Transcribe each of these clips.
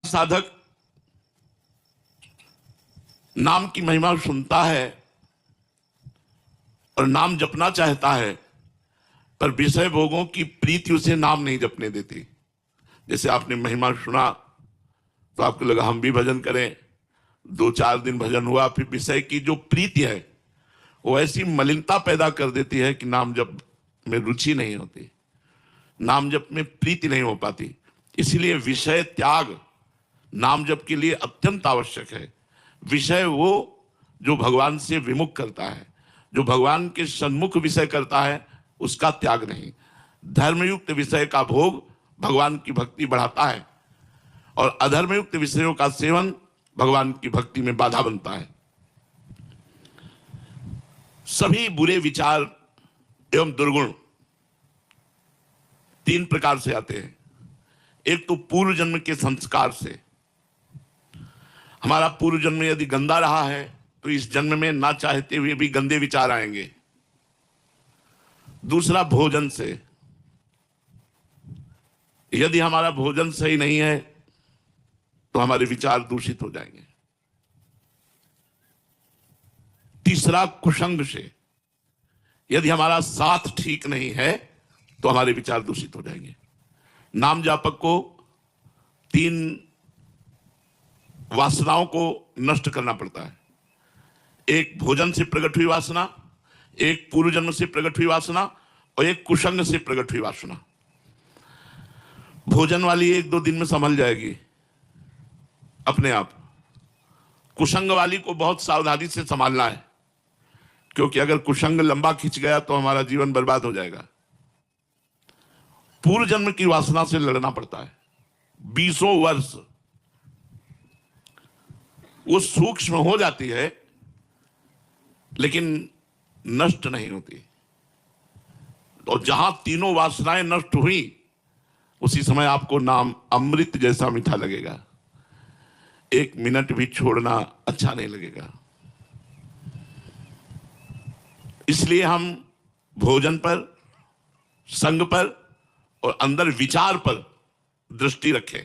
साधक नाम की महिमा सुनता है और नाम जपना चाहता है, पर विषय भोगों की प्रीति उसे नाम नहीं जपने देती। जैसे आपने महिमा सुना तो आपको लगा हम भी भजन करें, 2-4 दिन भजन हुआ, फिर विषय की जो प्रीति है वो ऐसी मलिनता पैदा कर देती है कि नाम जप में रुचि नहीं होती, नाम जप में प्रीति नहीं हो पाती। इसलिए विषय त्याग नाम जप के लिए अत्यंत आवश्यक है। विषय वो जो भगवान से विमुख करता है, जो भगवान के सन्मुख विषय करता है, उसका त्याग नहीं। धर्मयुक्त विषय का भोग भगवान की भक्ति बढ़ाता है और अधर्मयुक्त विषयों का सेवन भगवान की भक्ति में बाधा बनता है। सभी बुरे विचार एवं दुर्गुण 3 प्रकार से आते हैं। एक तो पूर्व जन्म के संस्कार से, हमारा पूर्व जन्म यदि गंदा रहा है तो इस जन्म में ना चाहते हुए भी गंदे विचार आएंगे। दूसरा भोजन से, यदि हमारा भोजन सही नहीं है तो हमारे विचार दूषित हो जाएंगे। तीसरा कुसंग से, यदि हमारा साथ ठीक नहीं है तो हमारे विचार दूषित हो जाएंगे। नाम जापक को 3 वासनाओं को नष्ट करना पड़ता है। एक भोजन से प्रकट हुई वासना, एक पूर्व जन्म से प्रकट हुई वासना और एक कुसंग से प्रकट हुई वासना। भोजन वाली 1-2 दिन में संभल जाएगी अपने आप। कुसंग वाली को बहुत सावधानी से संभालना है, क्योंकि अगर कुसंग लंबा खिंच गया तो हमारा जीवन बर्बाद हो जाएगा। पूर्व जन्म की वासना से लड़ना पड़ता है 20 वर्ष। वो सूक्ष्म हो जाती है लेकिन नष्ट नहीं होती। और जहां तीनों वासनाएं नष्ट हुई, उसी समय आपको नाम अमृत जैसा मीठा लगेगा। 1 मिनट भी छोड़ना अच्छा नहीं लगेगा। इसलिए हम भोजन पर, संग पर और अंदर विचार पर दृष्टि रखें।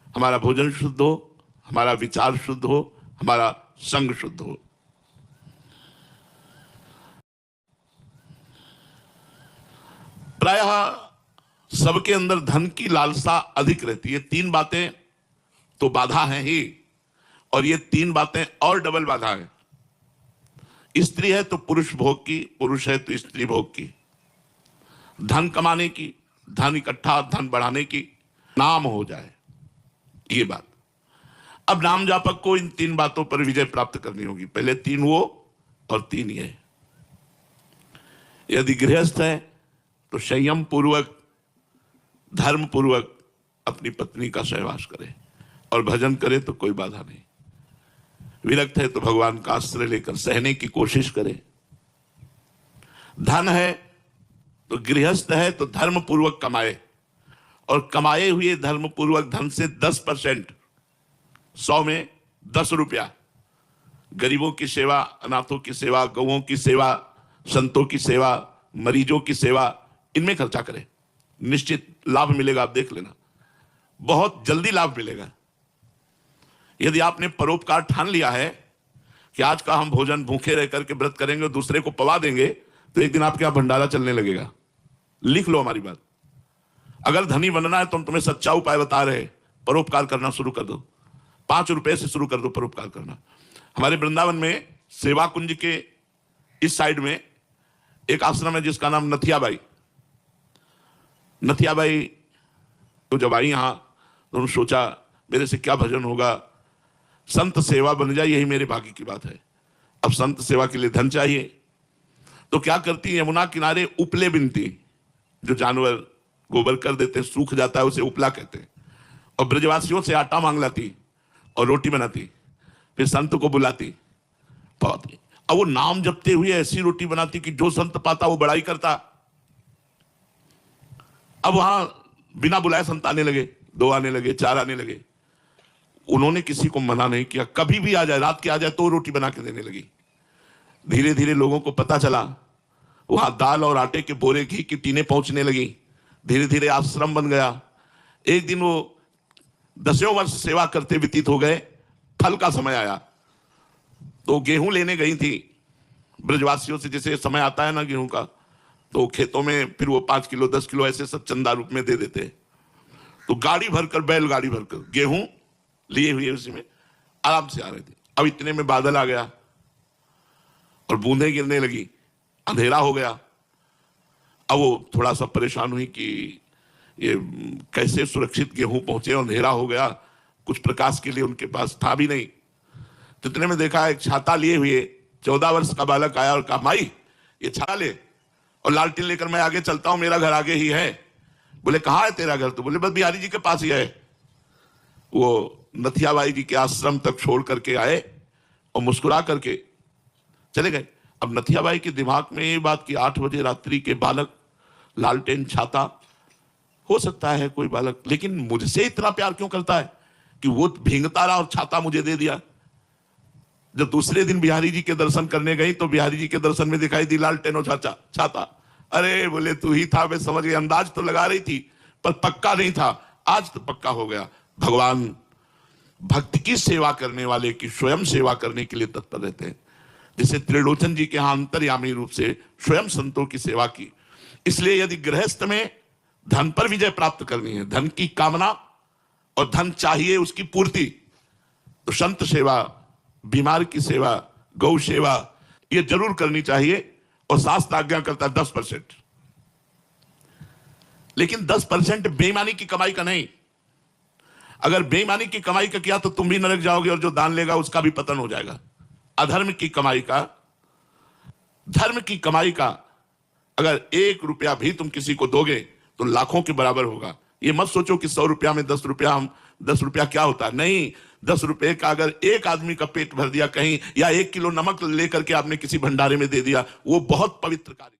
हमारा भोजन शुद्ध हो, हमारा विचार शुद्ध हो, हमारा संग शुद्ध हो। प्रायः सबके अंदर धन की लालसा अधिक रहती है। 3 बातें तो बाधा हैं ही, और ये 3 बातें और डबल बाधा है। स्त्री है तो पुरुष भोग की, पुरुष है तो स्त्री भोग की। धन कमाने की, धन इकट्ठा, धन बढ़ाने की, नाम हो जाए, ये बात। अब नाम जापक को इन 3 बातों पर विजय प्राप्त करनी होगी। पहले 3 वो और 3 ये। यदि गृहस्थ है तो संयम पूर्वक, धर्म पूर्वक अपनी पत्नी का सहवास करे और भजन करे तो कोई बाधा नहीं। विरक्त है तो भगवान का आश्रय लेकर सहने की कोशिश करे। धन है तो गृहस्थ है तो धर्म पूर्वक कमाए, और कमाए हुए धर्म पूर्वक धन से 10%, 100 में 10 रुपया गरीबों की सेवा, अनाथों की सेवा, गौओं की सेवा, संतों की सेवा, मरीजों की सेवा, इनमें खर्चा करें। निश्चित लाभ मिलेगा, आप देख लेना, बहुत जल्दी लाभ मिलेगा। यदि आपने परोपकार ठान लिया है कि आज का हम भोजन भूखे रह करके व्रत करेंगे और दूसरे को पवा देंगे, तो एक दिन आपके यहाँ भंडारा चलने लगेगा। लिख लो हमारी बात। अगर धनी बनना है तो हम तुम्हें सच्चा उपाय बता रहे, परोपकार करना शुरू कर दो। 5 रुपए से शुरू कर दो परोपकार करना। हमारे वृंदावन में सेवा कुंज के इस साइड में एक आश्रम है जिसका नाम नथियाबाई। नथियाबाई तो जब आई यहां तो उन्होंने सोचा मेरे से क्या भजन होगा, संत सेवा बन जाए, यही मेरे भाग्य की बात है। अब संत सेवा के लिए धन चाहिए, तो क्या करती, यमुना किनारे उपले बिनती, जो जानवर गोबर कर देते हैं, सूख जाता है, उसे उपला कहते हैं, और ब्रजवासियों से आटा मांग लाती और रोटी बनाती, फिर संत को बुलाती, पवाती। अब वो नाम जपते हुए ऐसी रोटी बनाती कि जो संत पाता वो बड़ाई करता। अब वहां बिना बुलाए संत आने लगे, 2 आने लगे, 4 आने लगे। उन्होंने किसी को मना नहीं किया, कभी भी आ जाए, रात के आ जाए तो रोटी बना के देने लगी। धीरे धीरे लोगों को पता चला, वहां दाल और आटे के बोरे, घी की टीनें पहुंचने लगी। धीरे धीरे आश्रम बन गया। एक दिन वो 10 वर्ष सेवा करते व्यतीत हो गए, फल का समय आया तो गेहूं लेने गई थी ब्रजवासियों से, जैसे समय आता है ना गेहूं का, तो खेतों में फिर वो 5 किलो 10 किलो ऐसे सब चंदा रूप में दे देते। तो गाड़ी भरकर, बैलगाड़ी भरकर गेहूं लिए हुए उसी में आराम से आ रहे थे। अब इतने में बादल आ गया और बूंदें गिरने लगी, अंधेरा हो गया। अब वो थोड़ा सा परेशान हुई कि ये कैसे सुरक्षित गेहूं पहुंचे, अंधेरा हो गया, कुछ प्रकाश के लिए उनके पास था भी नहीं। तो इतने में देखा एक छाता लिए हुए 14 वर्ष का बालक आया और कहा, माई ये छाता ले और लालटेन लेकर मैं आगे चलता हूं, मेरा घर आगे ही है। बोले कहाँ है तेरा घर? तो बोले बस बिहारी जी के पास ही है। वो नथियाबाई जी के आश्रम तक छोड़ करके आए और मुस्कुरा करके चले गए। अब नथियाबाई के दिमाग में ये बात कि 8 बजे रात्रि के बालक, लालटेन, छाता, हो सकता है कोई बालक, लेकिन मुझसे इतना प्यार क्यों करता है कि वो भींगता रहा और छाता मुझे दे दिया। जब दूसरे दिन बिहारी जी के दर्शन करने गई तो बिहारी जी के दर्शन में दिखाई दी लालटेन और छाता। अरे बोले तू ही था, मैं समझ गई। अंदाज तो लगा रही थी पर पक्का नहीं था, आज तो पक्का हो गया। भगवान भक्त की सेवा करने वाले की स्वयं सेवा करने के लिए तत्पर रहते हैं। जैसे त्रिलोचन जी के यहां अंतर्यामी रूप से स्वयं संतों की सेवा की। इसलिए यदि गृहस्थ में धन पर विजय प्राप्त करनी है, धन की कामना और धन चाहिए उसकी पूर्ति, तो संत सेवा, बीमार की सेवा, गौ सेवा ये जरूर करनी चाहिए। और शास्त्र आज्ञा करता है 10%, लेकिन 10% बेईमानी की कमाई का नहीं। अगर बेईमानी की कमाई का किया तो तुम भी नरक जाओगे और जो दान लेगा उसका भी पतन हो जाएगा। अधर्म की कमाई का, धर्म की कमाई का अगर 1 रुपया भी तुम किसी को दोगे तो लाखों के बराबर होगा। ये मत सोचो कि 100 रुपया में 10 रुपया, हम 10 रुपया क्या होता है, नहीं। 10 रुपए का अगर एक आदमी का पेट भर दिया कहीं, या 1 किलो नमक लेकर के आपने किसी भंडारे में दे दिया, वो बहुत पवित्र कार्य।